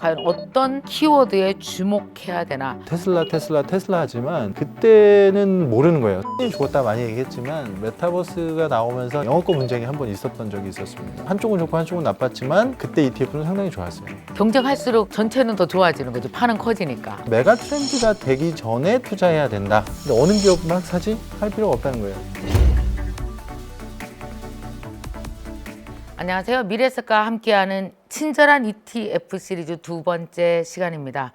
과연 어떤 키워드에 주목해야 되나? 테슬라 하지만 그때는 모르는 거예요. 죽었다 많이 얘기했지만 메타버스가 나오면서 영어권 분쟁이 한 번 있었던 적이 있었습니다. 한쪽은 좋고 한쪽은 나빴지만 그때 ETF는 상당히 좋았어요. 경쟁할수록 전체는 더 좋아지는 거지. 파는 커지니까. 메가 트렌드가 되기 전에 투자해야 된다. 근데 어느 기업만 사지? 할 필요가 없다는 거예요. 안녕하세요. 미래에셋과 함께하는 친절한 ETF 시리즈 두 번째 시간입니다.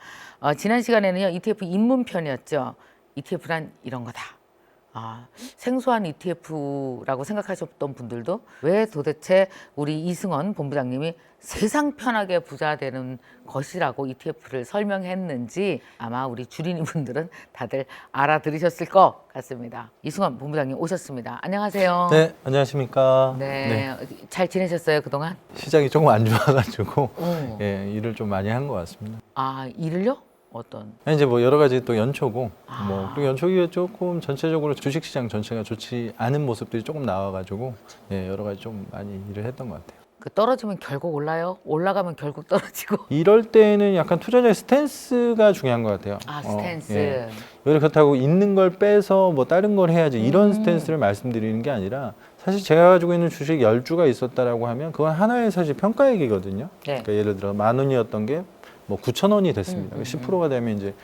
지난 시간에는요, ETF 입문편이었죠. ETF란 이런 거다. 생소한 ETF라고 생각하셨던 분들도 왜 도대체 우리 이승원 본부장님이 세상 편하게 부자 되는 것이라고 ETF를 설명했는지 아마 우리 주린이 분들은 다들 알아들으셨을 것 같습니다. 이승원 본부장님 오셨습니다. 안녕하세요. 네, 안녕하십니까. 네. 잘 지내셨어요, 그동안? 시장이 조금 안 좋아가지고 일을 좀 많이 한 것 같습니다. 일을요? 어떤? 이제 뭐 여러 가지 또 연초고 그리고 연초기에 조금 전체적으로 주식시장 전체가 좋지 않은 모습들이 조금 나와가지고 여러 가지 좀 많이 일을 했던 것 같아요. 떨어지면 결국 올라요? 올라가면 결국 떨어지고. 이럴 때는 약간 투자자의 스탠스가 중요한 것 같아요. 스탠스. 왜 그렇다고 있는 걸 빼서 뭐 다른 걸 해야지 이런 스탠스를 말씀드리는 게 아니라 사실 제가 가지고 있는 주식 10주가 있었다라고 하면 그건 하나의 사실 평가액이거든요. 네. 그러니까 예를 들어 10,000원이었던 게 뭐 9,000원이 됐습니다. 10%가 되면 이제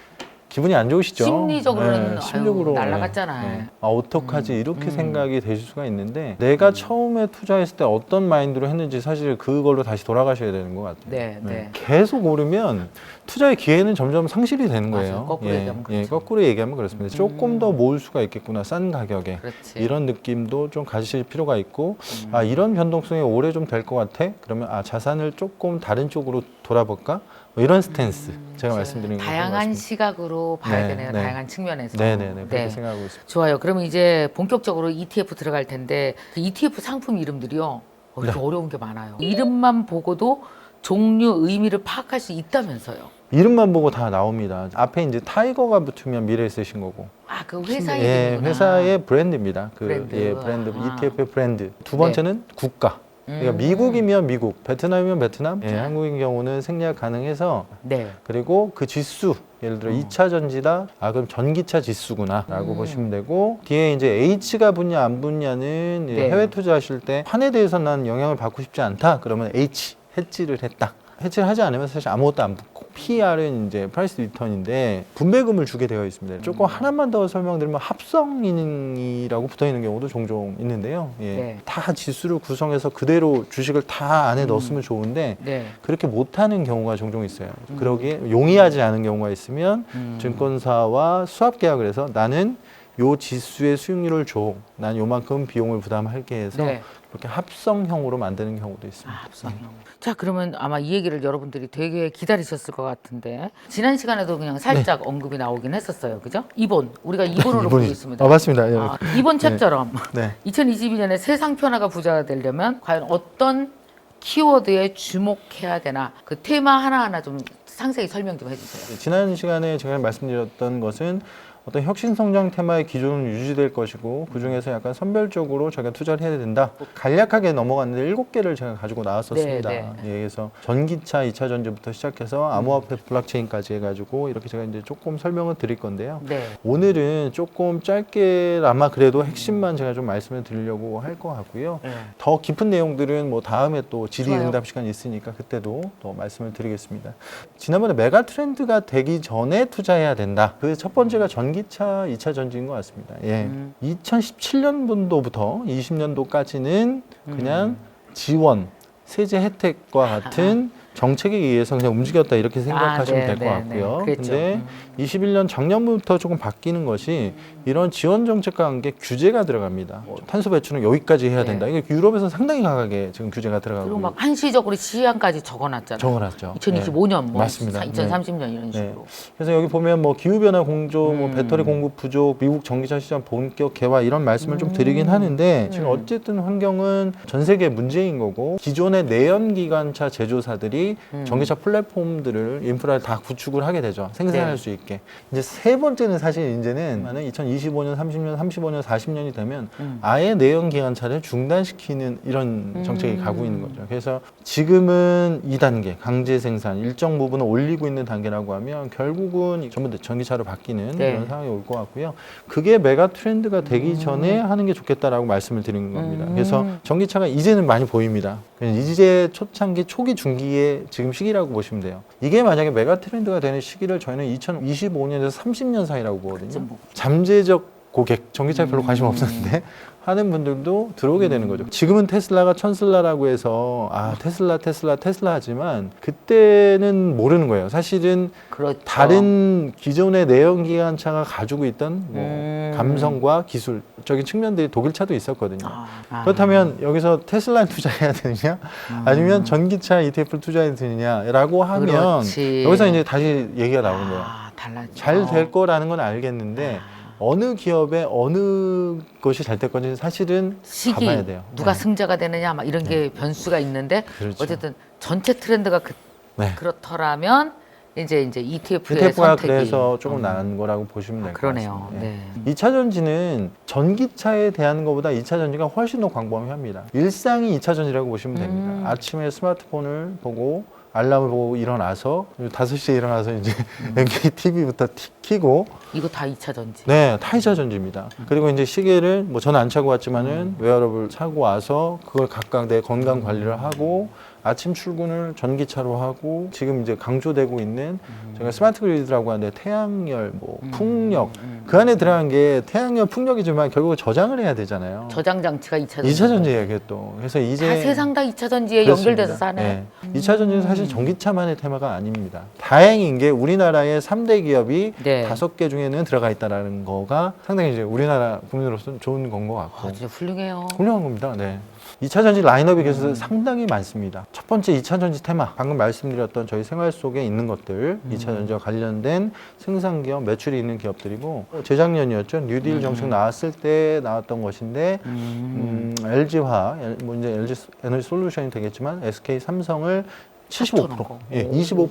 기분이 안 좋으시죠? 심리적으로는 심리적으로 날아갔잖아요. 어떡하지 이렇게 생각이 되실 수가 있는데 내가 처음에 투자했을 때 어떤 마인드로 했는지 사실 그걸로 다시 돌아가셔야 되는 것 같아요. 네. 계속 오르면 투자의 기회는 점점 상실이 되는 거예요. 맞아요. 거꾸로 얘기하면 그렇죠. 거꾸로 얘기하면 그렇습니다. 조금 더 모을 수가 있겠구나, 싼 가격에. 그렇지. 이런 느낌도 좀 가지실 필요가 있고 이런 변동성이 오래 좀 될 것 같아? 그러면 자산을 조금 다른 쪽으로 돌아볼까? 뭐 이런 스탠스 제가 말씀드리는 거 다양한 시각으로 봐야 네, 되네요. 네. 다양한 측면에서. 그렇게 생각하고 있습니다. 좋아요. 그러면 이제 본격적으로 ETF 들어갈 텐데 그 ETF 상품 이름들이요. 이렇게 어려운 게 많아요. 이름만 보고도 종류, 의미를 파악할 수 있다면서요. 이름만 보고 다 나옵니다. 앞에 이제 타이거가 붙으면 미래에셋인 거고. 그 회사 이름이구나. 회사의 브랜드입니다. 브랜드. 브랜드, ETF의 브랜드. 두 번째는 국가. 그러니까 미국이면 미국, 베트남이면 베트남, 한국인 경우는 생략 가능해서 그리고 그 지수, 예를 들어 2차 전지다, 그럼 전기차 지수구나 라고 보시면 되고 뒤에 이제 H가 붙냐 안 붙냐는 해외 투자하실 때 환에 대해서 난 영향을 받고 싶지 않다 그러면 H, 해지를 했다. 해지를 하지 않으면 사실 아무것도 안 붙고 PR은 이제 프라이스 리턴인데 분배금을 주게 되어 있습니다. 조금 하나만 더 설명드리면 합성이라고 붙어 있는 경우도 종종 있는데요. 다 지수를 구성해서 그대로 주식을 다 안에 넣었으면 좋은데 그렇게 못하는 경우가 종종 있어요. 그러기에 용이하지 않은 경우가 있으면 증권사와 수합 계약을 해서 나는 요 지수의 수익률을 줘. 난 요만큼 비용을 부담할게 해서 그렇게 합성형으로 만드는 경우도 있습니다. 합성형. 자, 그러면 아마 이 얘기를 여러분들이 되게 기다리셨을 것 같은데 지난 시간에도 그냥 살짝 언급이 나오긴 했었어요. 그죠? 이본. 우리가 이본으로 부르고 있습니다. 맞습니다. 이본 책처럼 네. 2022년에 세상 편화가 부자가 되려면 과연 어떤 키워드에 주목해야 되나 그 테마 하나하나 좀 상세히 설명 좀 해주세요. 지난 시간에 제가 말씀드렸던 것은 어떤 혁신성장 테마의 기조는 유지될 것이고 그중에서 약간 선별적으로 저희가 투자를 해야 된다. 간략하게 넘어갔는데 7개를 제가 가지고 나왔었습니다. 그래서 전기차, 2차 전지부터 시작해서 암호화폐 블록체인까지 해가지고 이렇게 제가 이제 조금 설명을 드릴 건데요. 오늘은 조금 짧게 아마 그래도 핵심만 제가 좀 말씀을 드리려고 할 것 같고요. 더 깊은 내용들은 뭐 다음에 또 질의응답 시간이 있으니까 그때도 또 말씀을 드리겠습니다. 지난번에 메가 트렌드가 되기 전에 투자해야 된다. 그 첫 번째가 전기차 2차 전지인 것 같습니다. 2017년도부터 20년도까지는 그냥 지원, 세제 혜택과 같은 정책에 의해서 그냥 움직였다 이렇게 생각하시면 될 것 같고요. 근데 21년 작년부터 조금 바뀌는 것이 이런 지원 정책과 함께 규제가 들어갑니다. 탄소 배출은 여기까지 해야 된다. 이게 유럽에서 상당히 강하게 지금 규제가 들어가고 그리고 막 한시적으로 시한까지 적어놨잖아요. 적어놨죠. 2025년, 뭐 2030년 이런 식으로. 그래서 여기 보면 뭐 기후변화 공조, 뭐 배터리 공급 부족, 미국 전기차 시장 본격 개화 이런 말씀을 좀 드리긴 하는데 지금 어쨌든 환경은 전 세계 문제인 거고 기존의 내연기관차 제조사들이 기업들이 전기차 플랫폼들을 인프라를 다 구축을 하게 되죠. 생산할 네. 수 있게. 이제 세 번째는 사실 이제는 2025년, 30년, 35년, 40년이 되면 아예 내연 기관차를 중단시키는 이런 정책이 가고 있는 거죠. 그래서 지금은 2단계 강제 생산 일정 부분을 올리고 있는 단계라고 하면 결국은 전부 다 전기차로 바뀌는 네. 그런 상황이 올 것 같고요. 그게 메가 트렌드가 되기 전에 하는 게 좋겠다라고 말씀을 드리는 겁니다. 그래서 전기차가 이제는 많이 보입니다. 이제 초창기, 초기, 중기의 지금 시기라고 보시면 돼요. 이게 만약에 메가 트렌드가 되는 시기를 저희는 2025년에서 30년 사이라고 보거든요. 잠재적 고객, 전기차에 별로 관심 없었는데 하는 분들도 들어오게 되는 거죠. 지금은 테슬라가 천슬라라고 해서 테슬라 하지만 그때는 모르는 거예요. 사실은 그렇죠. 다른 기존의 내연기관차가 가지고 있던 뭐 감성과 기술적인 측면들이 독일차도 있었거든요. 그렇다면 여기서 테슬라에 투자해야 되느냐 아니면 전기차 ETF를 투자해야 되느냐라고 하면 그렇지. 여기서 이제 다시 얘기가 나오는 거예요. 달라져. 잘 될 거라는 건 알겠는데 어느 기업에 어느 것이 잘 될 건지 사실은 시기, 가봐야 돼요. 누가 네. 승자가 되느냐 막 이런 게 변수가 있는데 그렇죠. 어쨌든 전체 트렌드가 네. 그렇더라면 이제 ETF의 ETF가 선택이 그래서 조금 나은 거라고 보시면 될 것 그러네요. 같습니다. 네. 2차 전지는 전기차에 대한 것보다 2차 전지가 훨씬 더 광범위합니다. 일상이 2차 전지라고 보시면 됩니다. 아침에 스마트폰을 보고 알람을 보고 일어나서 5시에 일어나서 이제 TV부터 켜고 이거 다 2차 전지. 네, 다 2차 전지입니다. 그리고 이제 시계를 뭐 저는 안 차고 왔지만은 웨어러블 차고 와서 그걸 각각 내 건강 관리를 하고 아침 출근을 전기차로 하고 지금 이제 강조되고 있는 제가 스마트 그리드라고 하는데 태양열, 뭐 풍력 그 안에 들어간 게 태양열, 풍력이지만 결국 저장을 해야 되잖아요. 저장 장치가 2차 전지. 2차 전지예요, 이게 또. 그래서 이제 다 세상 다 2차 전지에 그렇습니다. 연결돼서 사네. 네. 2차 전지는 사실 전기차만의 테마가 아닙니다. 다행인 게 우리나라의 3대 기업이 네. 5개 중에는 들어가 있다라는 거가 상당히 이제 우리나라 국민으로서는 좋은 건 것 같고. 진짜 훌륭해요. 훌륭한 겁니다. 네. 2차 전지 라인업이 그래서 상당히 많습니다. 첫 번째 2차 전지 테마, 방금 말씀드렸던 저희 생활 속에 있는 것들, 2차 전지와 관련된 생산 기업, 매출이 있는 기업들이고 재작년이었죠. 뉴딜 정책 나왔을 때 나왔던 것인데 LG화, 뭐 이제 LG 에너지 솔루션이 되겠지만 SK 삼성을 75%, 예, 25%,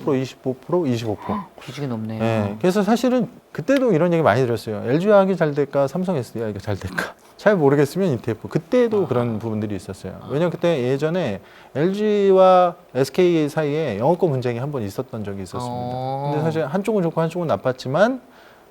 25%. 비중이 높네요. 예, 그래서 사실은 그때도 이런 얘기 많이 들었어요. LG화학이 잘 될까, 삼성 SDI가 잘 될까. 잘 모르겠으면 ETF. 그때도 그런 부분들이 있었어요. 왜냐면 그때 예전에 LG와 SK 사이에 영어권 분쟁이 한 번 있었던 적이 있었습니다. 근데 사실 한쪽은 좋고 한쪽은 나빴지만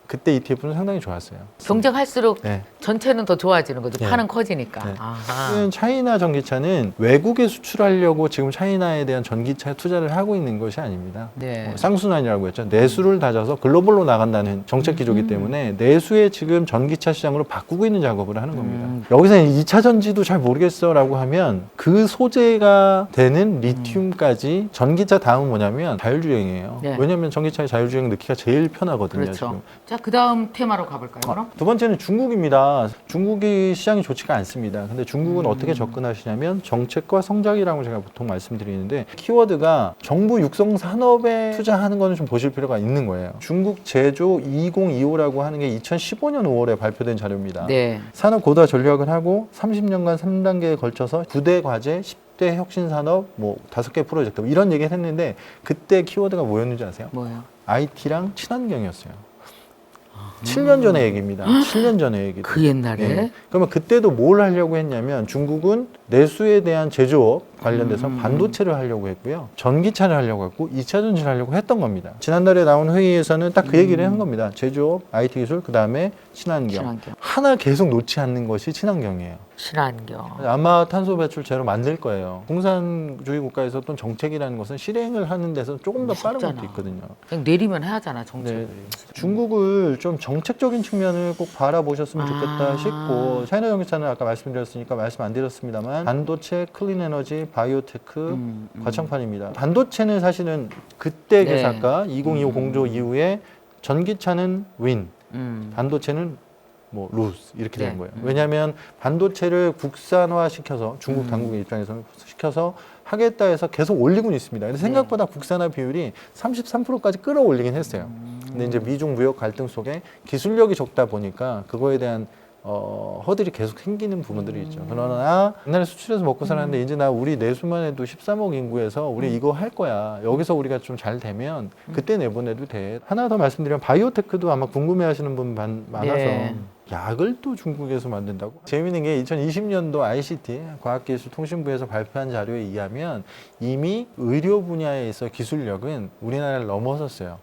그때 ETF는 상당히 좋았어요. 경쟁할수록 네. 전체는 더 좋아지는 거죠. 네. 판은 커지니까. 네. 아하. 차이나 전기차는 외국에 수출하려고 지금 차이나에 대한 전기차 투자를 하고 있는 것이 아닙니다. 네. 쌍순환이라고 했죠. 내수를 다져서 글로벌로 나간다는 정책 기조이기 때문에 내수의 지금 전기차 시장으로 바꾸고 있는 작업을 하는 겁니다. 여기서 2차 전지도 잘 모르겠어라고 하면 그 소재가 되는 리튬까지 전기차 다음은 뭐냐면 자율주행이에요. 네. 왜냐하면 전기차의 자율주행 넣기가 제일 편하거든요. 그렇죠. 지금. 자, 그 다음 테마로 가볼까요, 그럼? 두 번째는 중국입니다. 중국이 시장이 좋지가 않습니다. 근데 중국은 어떻게 접근하시냐면 정책과 성장이라고 제가 보통 말씀드리는데 키워드가 정부 육성 산업에 투자하는 거는 좀 보실 필요가 있는 거예요. 중국 제조 2025라고 하는 게 2015년 5월에 발표된 자료입니다. 네. 산업 고도화 전략을 하고 30년간 3단계에 걸쳐서 9대 과제 10대 혁신 산업 뭐 5개 프로젝트 뭐 이런 얘기를 했는데 그때 키워드가 뭐였는지 아세요? 뭐예요? IT랑 친환경이었어요. 7년 전의 얘기입니다. 7년 전의 얘기. 그 옛날에? 그러면 그때도 뭘 하려고 했냐면 중국은 내수에 대한 제조업 관련돼서 반도체를 하려고 했고요. 전기차를 하려고 했고 2차 전지를 하려고 했던 겁니다. 지난달에 나온 회의에서는 딱 그 얘기를 한 겁니다. 제조업, IT 기술, 그다음에 친환경. 하나 계속 놓지 않는 것이 친환경이에요. 친환경. 아마 탄소 배출 제로 만들 거예요. 공산주의 국가에서 어떤 정책이라는 것은 실행을 하는 데서 조금 더 빠른 것도 있거든요. 그냥 내리면 해야잖아, 정책을. 네. 중국을 좀 정책적인 측면을 꼭 바라보셨으면 좋겠다 싶고 차이나 전기차는 아까 말씀드렸으니까 말씀 안 드렸습니다만 반도체, 클린 에너지, 바이오테크, 과청판입니다. 반도체는 사실은 그때 네. 개사가 2025 공조 이후에 전기차는 윈, 반도체는 뭐 루스 이렇게 되는 거예요. 왜냐하면 반도체를 국산화시켜서 중국 당국의 입장에서는 시켜서 하겠다 해서 계속 올리고는 있습니다. 근데 생각보다 국산화 비율이 33%까지 끌어올리긴 했어요. 근데 이제 미중 무역 갈등 속에 기술력이 적다 보니까 그거에 대한 허들이 계속 생기는 부분들이 있죠. 그러나 옛날에 수출해서 먹고 살았는데 이제 나 우리 내수만 해도 13억 인구에서 우리 이거 할 거야. 여기서 우리가 좀 잘 되면 그때 내보내도 돼. 하나 더 말씀드리면 바이오테크도 아마 궁금해하시는 분 많아서 네. 약을 또 중국에서 만든다고? 재미있는 게 2020년도 ICT 과학기술통신부에서 발표한 자료에 의하면 이미 의료 분야에 있어 기술력은 우리나라를 넘어섰어요.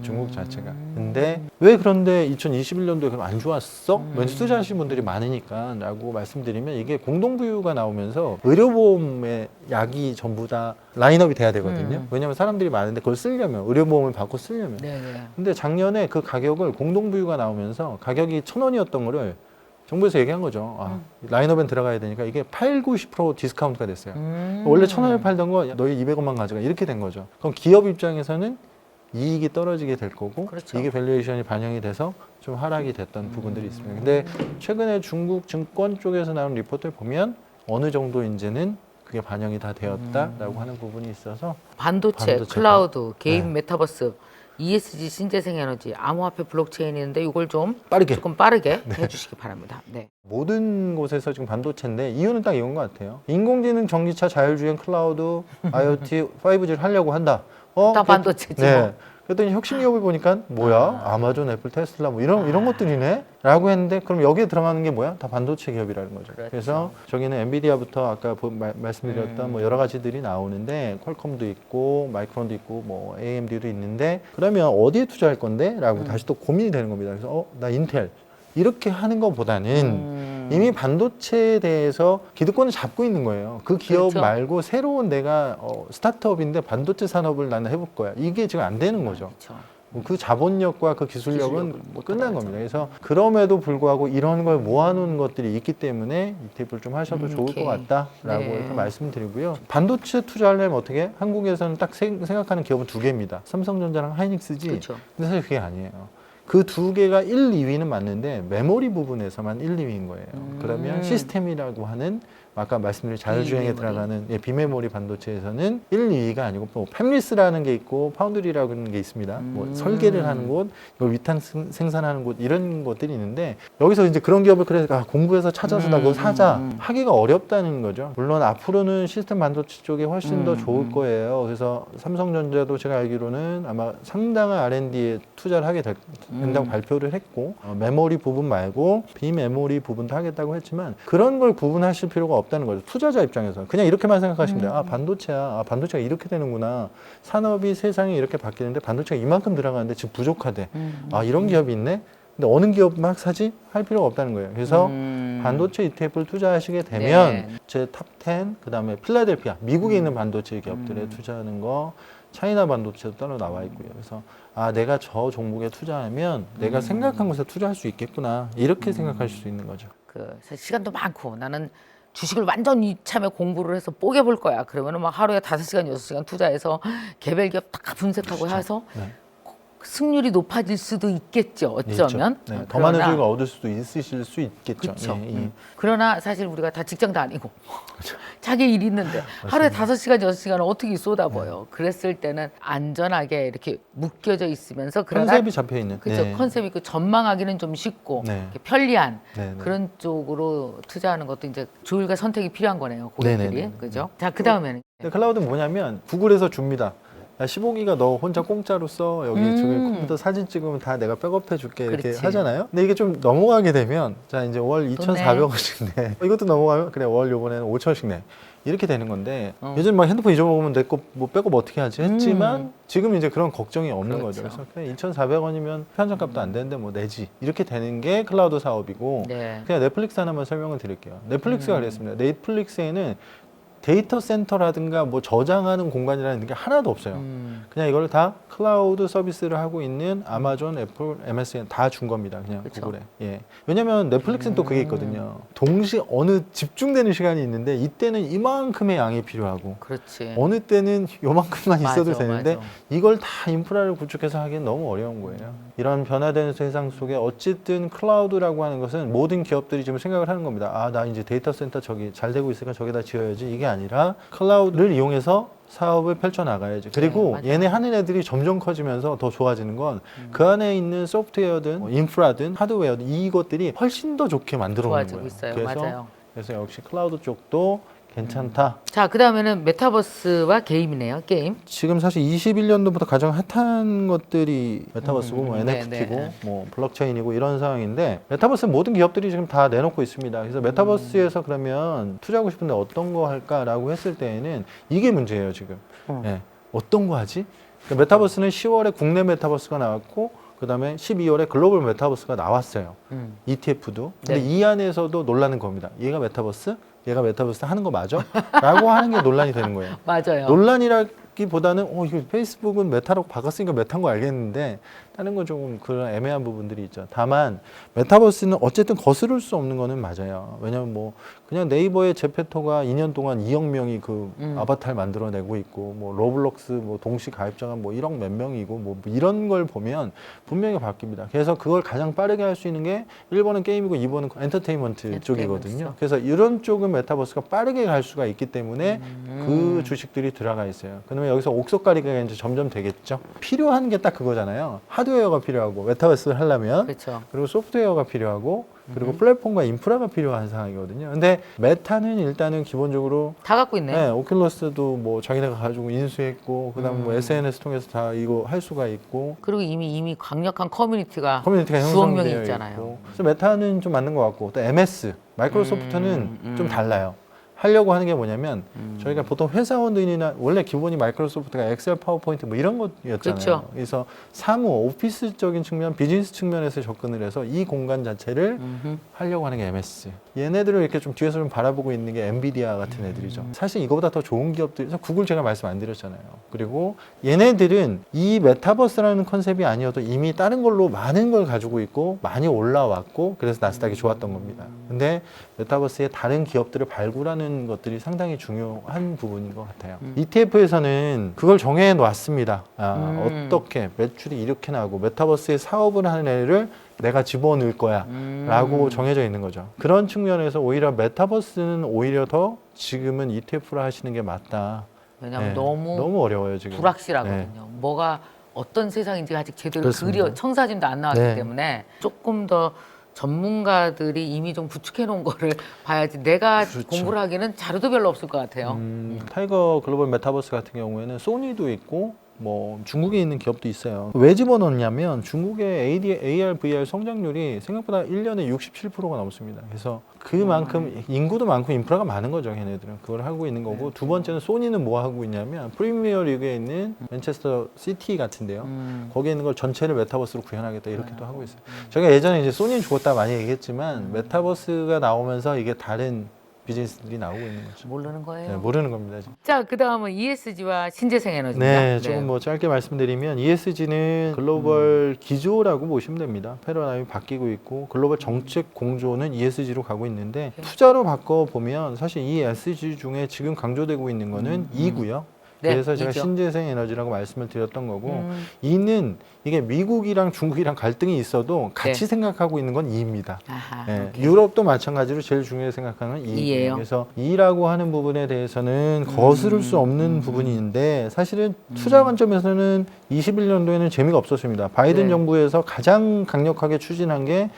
중국 자체가. 근데 왜 그런데 2021년도에 그럼 안 좋았어? 왠지 투자하시는 분들이 많으니까 라고 말씀드리면 이게 공동부유가 나오면서 의료보험의 약이 전부 다 라인업이 돼야 되거든요. 왜냐하면 사람들이 많은데 그걸 쓰려면 의료보험을 받고 쓰려면. 네네. 근데 작년에 그 가격을 공동부유가 나오면서 가격이 1,000원이었던 거를 정부에서 얘기한 거죠. 라인업엔 들어가야 되니까 이게 8, 90% 디스카운트가 됐어요. 원래 1,000원에 팔던 거 너희 200원만 가져가 이렇게 된 거죠. 그럼 기업 입장에서는 이익이 떨어지게 될 거고 그렇죠. 이게 밸류에이션이 반영이 돼서 좀 하락이 됐던 부분들이 있습니다. 근데 최근에 중국 증권 쪽에서 나온 리포트를 보면 어느 정도 이제는 그게 반영이 다 되었다라고 하는 부분이 있어서 반도체, 반도체가- 클라우드, 개인 네. 메타버스, ESG, 신재생에너지, 암호화폐, 블록체인이 있는데 이걸 좀 빠르게 조금 빠르게 해주시기 바랍니다. 네. 모든 곳에서 지금 반도체인데 이유는 딱 이건 것 같아요. 인공지능, 전기차, 자율주행, 클라우드, IoT, 5G를 하려고 한다. 다 그- 반도체죠. 네. 그랬더니 혁신 기업을 보니까 뭐야? 아마존, 애플, 테슬라 뭐 이런 것들이네? 라고 했는데 그럼 여기에 들어가는 게 뭐야? 다 반도체 기업이라는 거죠. 그렇죠. 그래서 저기는 엔비디아부터 아까 말씀드렸던 뭐 여러 가지들이 나오는데 퀄컴도 있고 마이크론도 있고 뭐 AMD도 있는데 그러면 어디에 투자할 건데? 라고 다시 또 고민이 되는 겁니다. 그래서 나 인텔 이렇게 하는 것보다는 이미 반도체에 대해서 기득권을 잡고 있는 거예요. 그 기업 그렇죠. 말고 새로운 내가 스타트업인데 반도체 산업을 나는 해볼 거야. 이게 지금 안 되는 거죠. 그렇죠. 그 자본력과 그 기술력은 기술력을 못 끝난 따라가죠. 겁니다. 그래서 그럼에도 불구하고 이런 걸 모아놓은 것들이 있기 때문에 ETF를 좀 하셔도 좋을 오케이. 것 같다라고 네. 이렇게 말씀드리고요. 반도체 투자하려면 어떻게? 한국에서는 딱 생각하는 기업은 두 개입니다. 삼성전자랑 하이닉스지. 그렇죠. 근데 사실 그게 아니에요. 그 두 개가 1, 2위는 맞는데 메모리 부분에서만 1, 2위인 거예요. 그러면 시스템이라고 하는 아까 말씀드린 자율주행에 비메모리. 들어가는 비메모리 반도체에서는 1, 2위가 아니고 뭐 팹리스라는 게 있고 파운드리라고 하는 게 있습니다. 뭐 설계를 하는 곳, 이걸 위탁 생산하는 곳 이런 것들이 있는데 여기서 이제 그런 기업을 그래서 공부해서 찾아서 나 그거 사자 하기가 어렵다는 거죠. 물론 앞으로는 시스템 반도체 쪽이 훨씬 더 좋을 거예요. 그래서 삼성전자도 제가 알기로는 아마 상당한 R&D에 투자를 하게 된다고 발표를 했고 메모리 부분 말고 비메모리 부분도 하겠다고 했지만 그런 걸 구분하실 필요가 없다는 거죠. 투자자 입장에서 그냥 이렇게만 생각하시면 돼요. 반도체야. 반도체가 이렇게 되는구나. 산업이 세상이 이렇게 바뀌는데 반도체가 이만큼 들어가는데 지금 부족하대. 이런 기업이 있네. 근데 어느 기업 막 사지? 할 필요가 없다는 거예요. 그래서 반도체 ETF를 투자하시게 되면 네. 제 탑 10, 그 다음에 필라델피아, 미국에 있는 반도체 기업들에 투자하는 거, 차이나 반도체도 따로 나와 있고요. 그래서 내가 저 종목에 투자하면 내가 생각한 곳에 투자할 수 있겠구나. 이렇게 생각하실 수 있는 거죠. 사실 시간도 많고 나는 주식을 완전 이참에 공부를 해서 뽀개볼 거야. 그러면은 막 하루에 5시간, 6시간 투자해서 개별 기업 다 분석하고 해서 네. 승률이 높아질 수도 있겠죠. 어쩌면. 있죠. 네, 더 많은 수익을 얻을 수도 있으실 수 있겠죠. 그렇죠. 예, 예. 그러나 사실 우리가 다 직장 다니고 자기 일 있는데 하루에 5시간, 6시간을 어떻게 쏟아부어요. 그랬을 때는 안전하게 이렇게 묶여져 있으면서 그러나 컨셉이 잡혀 있는. 그렇죠. 컨셉이 그 전망하기는 좀 쉽고 네. 이렇게 편리한 네, 네. 그런 쪽으로 투자하는 것도 이제 조율과 선택이 필요한 거네요. 고객들이. 네, 네, 네. 그죠? 자, 그다음에는 근데 클라우드는 뭐냐면 구글에서 줍니다. 야, 15기가 너 혼자 공짜로 써. 여기 저기 컴퓨터 사진 찍으면 다 내가 백업해 줄게. 이렇게 그렇지. 하잖아요. 근데 이게 좀 넘어가게 되면 자 이제 월 2,400원씩 내. 이것도 넘어가면 그래 월 요번에는 5,000원씩 내. 이렇게 되는 건데 요즘 막 핸드폰 잊어먹으면 내 거 뭐 백업 어떻게 하지 했지만 지금 이제 그런 걱정이 없는 그렇죠. 거죠. 그래서 그냥 2,400원이면 편성값도 안 되는데 뭐 내지. 이렇게 되는 게 클라우드 사업이고 네. 그냥 넷플릭스 하나만 설명을 드릴게요. 넷플릭스가 그랬습니다. 넷플릭스에는 데이터 센터라든가 뭐 저장하는 공간이라는 게 하나도 없어요. 그냥 이걸 다 클라우드 서비스를 하고 있는 아마존, 애플, MSN 다 준 겁니다. 그냥 그쵸. 구글에. 예. 왜냐면 넷플릭스는 또 그게 있거든요. 동시 어느 집중되는 시간이 있는데 이때는 이만큼의 양이 필요하고 그렇지. 어느 때는 요만큼만 있어도 맞아, 되는데 맞아. 이걸 다 인프라를 구축해서 하기엔 너무 어려운 거예요. 이런 변화되는 세상 속에 어쨌든 클라우드라고 하는 것은 모든 기업들이 지금 생각을 하는 겁니다. 나 이제 데이터 센터 저기 잘 되고 있으니까 저기다 지어야지. 이게 아니라 클라우드를 이용해서 사업을 펼쳐나가야지. 그리고 네, 얘네 하는 애들이 점점 커지면서 더 좋아지는 건 그 안에 있는 소프트웨어든 뭐 인프라든 하드웨어든 이것들이 훨씬 더 좋게 만들어 놓는 좋아지고 거예요. 있어요. 맞아요. 그래서 역시 클라우드 쪽도 괜찮다. 자, 그 다음에는 메타버스와 게임이네요. 게임. 지금 사실 21년도부터 가장 핫한 것들이 메타버스고 뭐 NFT고 네. 뭐 블록체인이고 이런 상황인데 메타버스 모든 기업들이 지금 다 내놓고 있습니다. 그래서 메타버스에서 그러면 투자하고 싶은데 어떤 거 할까라고 했을 때에는 이게 문제예요 지금. 네. 어떤 거 하지? 그러니까 메타버스는 10월에 국내 메타버스가 나왔고 그다음에 12월에 글로벌 메타버스가 나왔어요. ETF도. 근데 네. 이 안에서도 논란은 겁니다. 얘가 메타버스? 얘가 메타버스 하는 거 맞아? 라고 하는 게 논란이 되는 거예요. 맞아요. 논란이라기보다는 이거 페이스북은 메타로 바꿨으니까 메타인 거 알겠는데 다른 건 조금 그런 애매한 부분들이 있죠. 다만 메타버스는 어쨌든 거스를 수 없는 거는 맞아요. 왜냐면 뭐 그냥 네이버의 제페토가 2년 동안 2억 명이 그 아바타를 만들어내고 있고 뭐 로블록스 뭐 동시 가입자가 뭐 1억 몇 명이고 뭐 이런 걸 보면 분명히 바뀝니다. 그래서 그걸 가장 빠르게 할 수 있는 게 1번은 게임이고 2번은 엔터테인먼트 쪽이거든요. 그래서 이런 쪽은 메타버스가 빠르게 갈 수가 있기 때문에 그 주식들이 들어가 있어요. 그러면 여기서 옥석가리가 이제 점점 되겠죠. 필요한 게 딱 그거잖아요. 하드웨어가 필요하고 메타버스를 하려면 그렇죠. 그리고 소프트웨어가 필요하고 그리고 플랫폼과 인프라가 필요한 상황이거든요. 근데 메타는 일단은 기본적으로 다 갖고 있네. 네, 오큘러스도 뭐 자기네가 가지고 인수했고 그다음에 뭐 SNS 통해서 다 이거 할 수가 있고 그리고 이미 강력한 커뮤니티가 커뮤니티가 수억 명이 형성되어 있잖아요. 있고. 그래서 메타는 좀 맞는 것 같고 또 MS 마이크로소프트는 좀 달라요. 하려고 하는 게 뭐냐면 저희가 보통 회사원들이나 원래 기본이 마이크로소프트가 엑셀, 파워포인트 뭐 이런 거였잖아요. 그렇죠. 그래서 사무, 오피스적인 측면, 비즈니스 측면에서 접근을 해서 이 공간 자체를 하려고 하는 게 MS. 얘네들을 이렇게 좀 뒤에서 좀 바라보고 있는 게 엔비디아 같은 애들이죠. 사실 이거보다 더 좋은 기업들, 구글 제가 말씀 안 드렸잖아요. 그리고 얘네들은 이 메타버스라는 컨셉이 아니어도 이미 다른 걸로 많은 걸 가지고 있고 많이 올라왔고 그래서 나스닥이 좋았던 겁니다. 근데 메타버스의 다른 기업들을 발굴하는 것들이 상당히 중요한 부분인 것 같아요. ETF에서는 그걸 정해 놨습니다. 어떻게 매출이 이렇게 나고 메타버스에 사업을 하는 애를 내가 집어넣을 거야 라고 정해져 있는 거죠. 그런 측면에서 오히려 메타버스는 오히려 더 지금은 ETF로 하시는 게 맞다. 왜냐하면 네, 너무 너무 어려워요 지금. 불확실하거든요. 네. 뭐가 어떤 세상인지 아직 제대로 그렇습니다. 청사진도 안 나왔기 네. 때문에 조금 더 전문가들이 이미 좀 구축해 놓은 거를 봐야지 내가 그렇죠. 공부를 하기는 자료도 별로 없을 것 같아요. 타이거 글로벌 메타버스 같은 경우에는 소니도 있고 뭐 중국에 있는 기업도 있어요. 왜 집어넣냐면 중국의 AR, VR 성장률이 생각보다 1년에 67%가 넘습니다. 그래서 그만큼 인구도 많고 인프라가 많은 거죠, 걔네들은. 그걸 하고 있는 거고. 두 번째는 소니는 뭐 하고 있냐면 프리미어 리그에 있는 맨체스터 시티 같은데요. 거기에 있는 걸 전체를 메타버스로 구현하겠다 이렇게도 하고 있어요. 저희가 예전에 이제 소니는 죽었다 많이 얘기했지만 메타버스가 나오면서 이게 다른 비즈니스들이 나오고 있는 거죠. 모르는 거예요. 네, 모르는 겁니다. 지금. 자, 그 다음은 ESG와 신재생 에너지입니다. 네, 조금 뭐 짧게 말씀드리면 ESG는 글로벌 기조라고 보시면 됩니다. 패러다임이 바뀌고 있고 글로벌 정책 공조는 ESG로 가고 있는데 투자로 바꿔 보면 사실 이 ESG 중에 지금 강조되고 있는 거는 E고요. 네, 그래서 제가 E죠. 신재생 에너지라고 말씀을 드렸던 거고 E는 이게 미국이랑 중국이랑 갈등이 있어도 같이 네. 생각하고 있는 건 E입니다. 아하, 네, 오케이. 유럽도 마찬가지로 제일 중요하게 생각하는 건 E예요. E예요. 그래서 E라고 하는 부분에 대해서는 거스를 수 없는 부분인데 사실은 투자 관점에서는 21년도에는 재미가 없었습니다. 바이든 네. 정부에서 가장 강력하게 추진한 게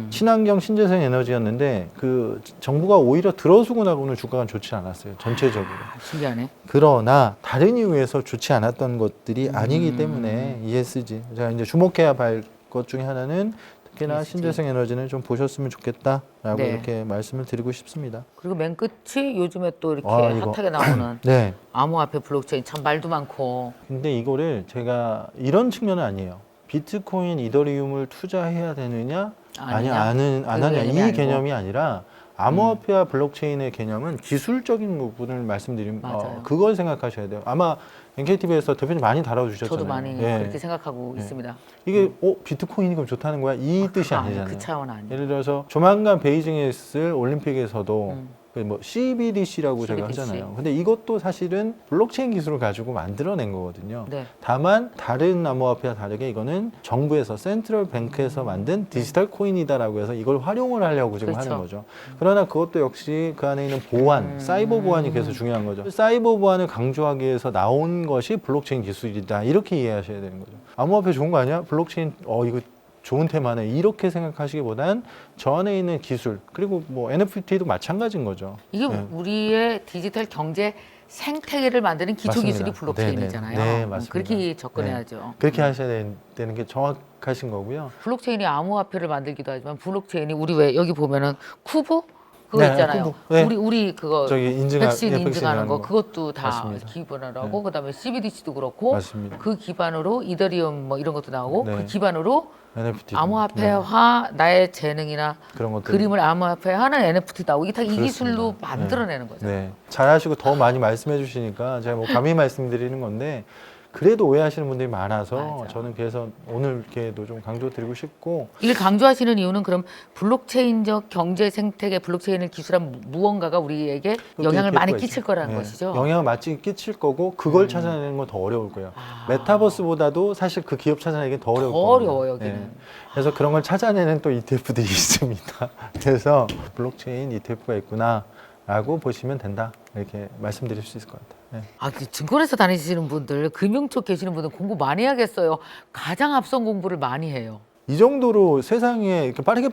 친환경 신재생 에너지였는데 그 정부가 오히려 들어서고 나고는 주가가 좋지 않았어요. 전체적으로. 신기하네. 그러나 다른 이유에서 좋지 않았던 것들이 아니기 때문에 ESG 제가 이제 주목해야 할 것 중에 하나는 특히나 ESG. 신재생 에너지는 좀 보셨으면 좋겠다라고 네. 이렇게 말씀을 드리고 싶습니다. 그리고 맨 끝이 요즘에 또 이렇게 이거. 핫하게 나오는 네. 암호화폐 블록체인 참 말도 많고. 근데 이거를 제가 이런 측면은 아니에요. 비트코인, 이더리움을 투자해야 되느냐, 아니 아니냐? 안 그 하냐 개념이 이 아니고. 개념이 아니라 암호화폐와 블록체인의 개념은 기술적인 부분을 말씀드리면 맞아요. 그걸 생각하셔야 돼요. 아마 NKTV에서 대표님 많이 다뤄주셨잖아요. 저도 많이 예. 그렇게 생각하고 있습니다. 이게 비트코인이 그럼 좋다는 거야? 이 뜻이 그거 아니, 아니잖아요. 그 차원 아니에요. 예를 들어서 조만간 베이징에 있을 올림픽에서도 뭐 CBDC라고 저희가 CBDC. 하잖아요. 근데 이것도 사실은 블록체인 기술을 가지고 만들어낸 거거든요. 네. 다만 다른 암호화폐와 다르게 이거는 정부에서 센트럴 뱅크에서 만든 디지털 코인이다라고 해서 이걸 활용을 하려고 지금 그렇죠. 하는 거죠. 그러나 그것도 역시 그 안에 있는 보안, 사이버 보안이 계속 중요한 거죠. 사이버 보안을 강조하기 위해서 나온 것이 블록체인 기술이다. 이렇게 이해하셔야 되는 거죠. 암호화폐 좋은 거 아니야? 블록체인 이거 좋은 테마네. 이렇게 생각하시기보단 저 안에 있는 기술 그리고 뭐 NFT도 마찬가지인 거죠. 이게 네. 우리의 디지털 경제 생태계를 만드는 기초 맞습니다. 기술이 블록체인이잖아요. 네, 맞습니다. 그렇게 접근해야죠. 그렇게 하셔야 되는 게 정확하신 거고요. 블록체인이 암호화폐를 만들기도 하지만 블록체인이 우리 왜 여기 보면은 쿠브 그거 네, 있잖아요. 쿠브. 네. 우리 그거 저기 백신 백신 인증하는 거 그것도 다 맞습니다. 기반을 하고 그다음에 CBDC도 그렇고 맞습니다. 그 기반으로 이더리움 뭐 이런 것도 나오고 네. 그 기반으로 NFT 암호화폐화 나의 재능이나 그런 것들 그림을 암호화폐화하는 NFT 나오고 이게 다 이 그렇습니다. 기술로 만들어내는 거죠. 네. 잘하시고 더 많이 말씀해 주시니까 제가 뭐 감히 말씀드리는 건데 그래도 오해하시는 분들이 많아서 맞아. 저는 그래서 오늘 이렇게도 좀 강조드리고 싶고 이를 강조하시는 이유는 그럼 블록체인적 경제 생태계 블록체인을 기술한 무언가가 우리에게 영향을 많이 있겠죠. 끼칠 거라는 네. 것이죠. 영향을 많이 끼칠 거고 그걸 찾아내는 건 더 어려울 거예요. 아. 메타버스보다도 사실 그 기업 찾아내기 더 어려울 더 거예요. 어려워요, 여기는. 그래서 그런 걸 찾아내는 또 ETF들이 있습니다. 그래서 블록체인 ETF가 있구나라고 보시면 된다. 이렇게 말씀드릴 수 있을 것 같아요. 네. 아, 그 증권회사 다니시는 분들, 금융 쪽 계시는 분들 공부 많이 해야겠어요. 가장 앞선 공부를 많이 해요. 이 정도로 세상에 이렇게 빠르게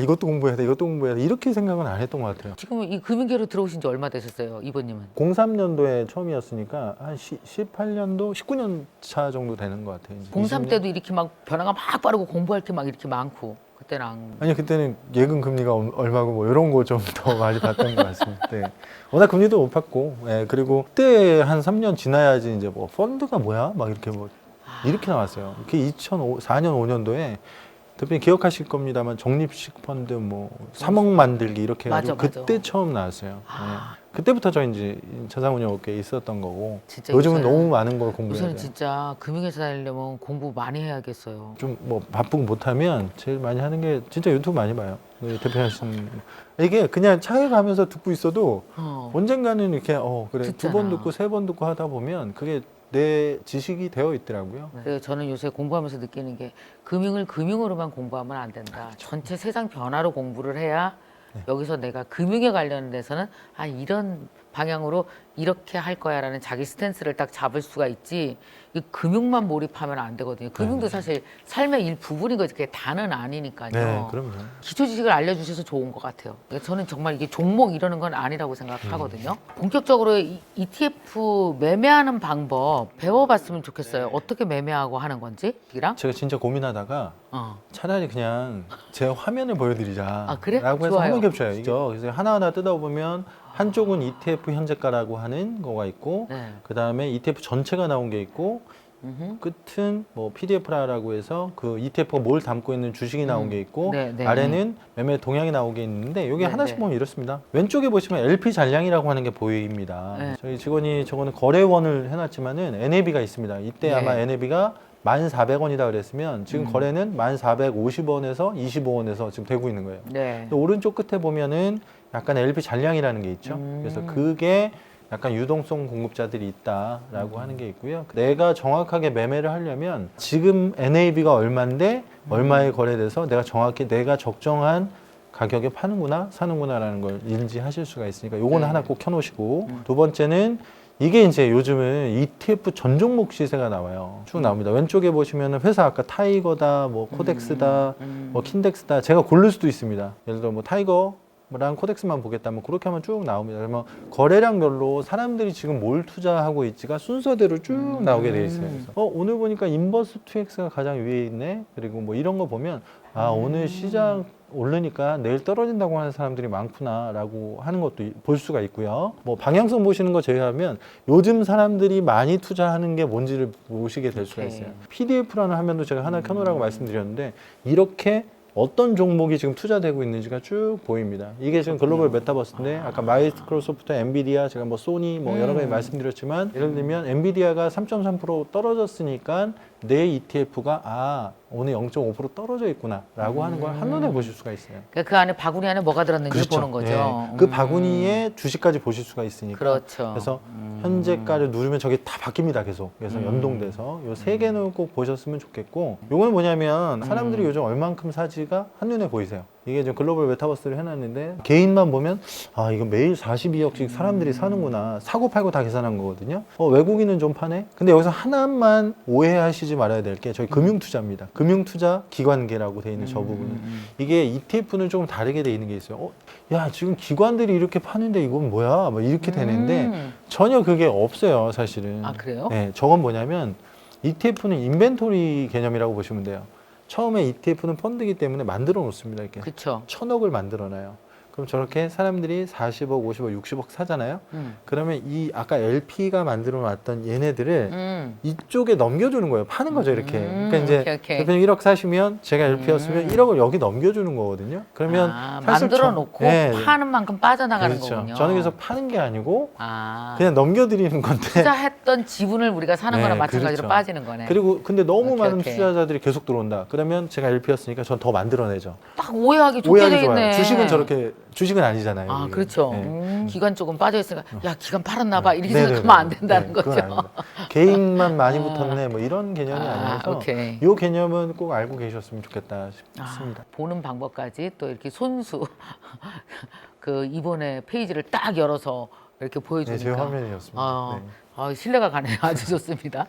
이것도 공부해야 돼, 이것도 공부해야 돼 이렇게 생각은 안 했던 것 같아요. 지금 이 금융계로 들어오신 지 얼마 되셨어요, 이번님은? 03년도에 처음이었으니까 한 18년도, 19년 차 정도 되는 것 같아요. 이제 03 20년? 때도 이렇게 막 변화가 막 빠르고 공부할 게 막 이렇게 많고 그때는 안... 아니요, 그때는 예금 금리가 얼마고 뭐 이런 거 좀 더 많이 봤던 것 같습니다. 네. 워낙 금리도 못 받고, 그리고 그때 한 3년 지나야지 이제 뭐 펀드가 뭐야? 막 이렇게 뭐 이렇게 나왔어요. 그게 2004년, 5년도에 대표님 기억하실 겁니다만 적립식 펀드 뭐 3억 만들기 이렇게 해가지고 맞아. 그때 처음 나왔어요. 그때부터 저 이제 자산운용업계에 있었던 거고 진짜 요즘은 요새는- 너무 많은 걸 공부해야 요새는 돼요. 진짜 금융회사 다니려면 공부 많이 해야겠어요. 좀 뭐 바쁘고 못하면 제일 많이 하는 게 진짜 유튜브 많이 봐요. 대표하시는 이게 그냥 차에 가면서 듣고 있어도 언젠가는 이렇게 그래 두 듣잖아. 번 듣고 세 번 듣고 하다 보면 그게 내 지식이 되어 있더라고요. 그래서 저는 요새 공부하면서 느끼는 게 금융을 금융으로만 공부하면 안 된다. 전체 세상 변화로 공부를 해야 여기서 내가 금융에 관련돼서는 이런 방향으로 이렇게 할 거야라는 자기 스탠스를 딱 잡을 수가 있지. 이 금융만 몰입하면 안 되거든요. 금융도 사실 삶의 일부분인 거지. 그게 다는 아니니까요. 네, 그럼요. 기초 지식을 알려주셔서 좋은 것 같아요. 그러니까 저는 정말 이게 종목 이러는 건 아니라고 생각하거든요. 본격적으로 ETF 매매하는 방법 배워봤으면 좋겠어요. 어떻게 매매하고 하는 건지, 이랑? 제가 진짜 고민하다가 차라리 그냥 제 화면을 보여드리자. 그래? 라고 해서 좋아요. 화면 캡처해요. 이죠. 그래서 하나하나 뜯어보면 한쪽은 ETF 현재가라고 하는 거가 있고 네. 그 다음에 ETF 전체가 나온 게 있고 끝은 뭐 PDF라고 해서 그 ETF가 뭘 담고 있는 주식이 나온 게 있고 네, 네, 아래는 매매 동향이 나오게 있는데 여기 네, 하나씩 네. 보면 이렇습니다. 왼쪽에 보시면 LP 잔량이라고 하는 게 보입니다. 네. 저희 직원이 저거는 거래원을 해놨지만은 NAB가 있습니다. 이때 네. 아마 NAB가 1,400원이다 그랬으면 지금 거래는 1,450원에서 25원에서 지금 되고 있는 거예요. 네. 또 오른쪽 끝에 보면은 약간 LP 잔량이라는 게 있죠. 그래서 그게 약간 유동성 공급자들이 있다라고 하는 게 있고요. 내가 정확하게 매매를 하려면 지금 NAB가 얼마인데 얼마에 거래돼서 내가 정확히 내가 적정한 가격에 파는구나 사는구나라는 걸 인지하실 수가 있으니까 요거는 네. 하나 꼭 켜놓으시고 두 번째는 이게 이제 요즘은 ETF 전 종목 시세가 나와요. 쭉 나옵니다. 왼쪽에 보시면은 회사 아까 타이거다, 뭐 코덱스다, 뭐 킨덱스다. 제가 고를 수도 있습니다. 예를 들어 뭐 타이거랑 코덱스만 보겠다면 그렇게 하면 쭉 나옵니다. 그러면 거래량별로 사람들이 지금 뭘 투자하고 있지가 순서대로 쭉 나오게 돼 있어요. 그래서 오늘 보니까 인버스 2X가 가장 위에 있네. 그리고 뭐 이런 거 보면 오늘 시장 오르니까 내일 떨어진다고 하는 사람들이 많구나라고 하는 것도 볼 수가 있고요. 뭐 방향성 보시는 거 제외하면 요즘 사람들이 많이 투자하는 게 뭔지를 보시게 될 수가 있어요. PDF라는 화면도 제가 하나 켜놓으라고 말씀드렸는데 이렇게 어떤 종목이 지금 투자되고 있는지가 쭉 보입니다. 이게 지금 글로벌 메타버스인데 아까 마이크로소프트, 엔비디아, 제가 뭐 소니 뭐 여러 가지 말씀드렸지만 예를 들면 엔비디아가 3.3% 떨어졌으니까 내 ETF가 오늘 0.5% 떨어져 있구나라고 하는 걸 한눈에 보실 수가 있어요. 그러니까 그 안에 바구니 안에 뭐가 들었는지 그렇죠. 보는 거죠. 그 바구니에 주식까지 보실 수가 있으니까. 그렇죠. 그래서 현재가를 누르면 저게 다 바뀝니다, 계속. 그래서 연동돼서 요 세 개는 꼭 보셨으면 좋겠고, 요건 뭐냐면 사람들이 요즘 얼만큼 사지가 한눈에 보이세요. 이게 지금 글로벌 메타버스를 해놨는데 개인만 보면 이거 매일 42억씩 사람들이 사는구나, 사고 팔고 다 계산한 거거든요. 외국인은 좀 파네. 근데 여기서 하나만 오해하시지 말아야 될 게 저희 금융투자입니다. 금융투자 기관계라고 돼 있는 저 부분은 이게 ETF는 조금 다르게 돼 있는 게 있어요. 야, 지금 기관들이 이렇게 파는데 이건 뭐야? 막 이렇게 되는데 전혀 그게 없어요, 사실은. 아, 그래요? 네, 저건 뭐냐면 ETF는 인벤토리 개념이라고 보시면 돼요. 처음에 ETF는 펀드이기 때문에 만들어 놓습니다. 이렇게 그렇죠. 1,000억을 만들어 놔요. 그럼 저렇게 사람들이 40억, 50억, 60억 사잖아요. 그러면 이 아까 LP가 만들어 놨던 얘네들을 이쪽에 넘겨주는 거예요. 파는 거죠, 이렇게. 그러니까 이제 오케이. 대표님 1억 사시면 제가 LP였으면 1억을 여기 넘겨주는 거거든요. 그러면 사실 만들어 놓고 네, 파는 만큼 빠져나가는 그렇죠. 거군요. 저는 그래서 파는 게 아니고 아, 그냥 넘겨드리는 건데. 투자했던 지분을 우리가 사는 네, 거랑 마찬가지로 그렇죠. 빠지는 거네. 그리고 근데 너무 오케이, 많은 오케이. 투자자들이 계속 들어온다. 그러면 제가 LP였으니까 전 더 만들어내죠. 딱 오해하기 좋게 오해하기 돼 있네. 좋아요. 주식은 아니잖아요. 아, 이게. 그렇죠. 네. 기관 쪽은 빠져 있으니까 야, 기관 팔았나 봐. 이렇게 네네네. 생각하면 안 된다는 네, 거죠. 그건 아닙니다. 개인만 많이 붙었네 뭐 이런 개념이 아니라서 오케이. 이 개념은 꼭 알고 계셨으면 좋겠다 싶습니다. 보는 방법까지 또 이렇게 손수 그 이번에 페이지를 딱 열어서 이렇게 네, 보여주니까 제 화면이었습니다. 네. 신뢰가 가네요. 아주 좋습니다.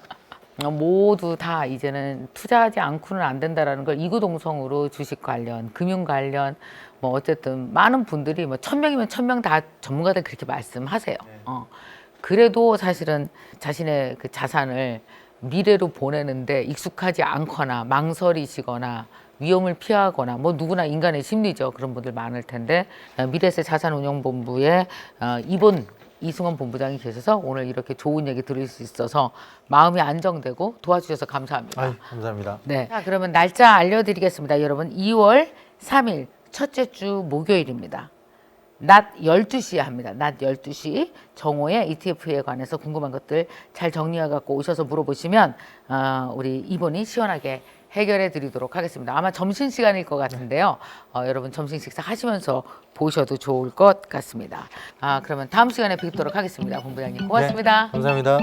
모두 다 이제는 투자하지 않고는 안 된다라는 걸 이구동성으로 주식 관련, 금융 관련 뭐 어쨌든 많은 분들이 뭐 1,000명이면 1,000명 다 전문가들 그렇게 말씀하세요. 그래도 사실은 자신의 그 자산을 미래로 보내는데 익숙하지 않거나 망설이시거나 위험을 피하거나 뭐 누구나 인간의 심리죠. 그런 분들 많을 텐데 미래세 자산운용본부의 이승원 본부장이 계셔서 오늘 이렇게 좋은 얘기 들을 수 있어서 마음이 안정되고 도와주셔서 감사합니다. 아유, 감사합니다. 네. 자, 그러면 날짜 알려드리겠습니다. 여러분 2월 3일 첫째 주 목요일입니다. 낮 12시에 합니다. 낮 12시 정오의 ETF에 관해서 궁금한 것들 잘 정리해 갖고 오셔서 물어보시면 우리 이번이 시원하게 해결해 드리도록 하겠습니다. 아마 점심시간일 것 같은데요. 여러분 점심 식사 하시면서 보셔도 좋을 것 같습니다. 그러면 다음 시간에 뵙도록 하겠습니다. 본부장님 고맙습니다. 네, 감사합니다.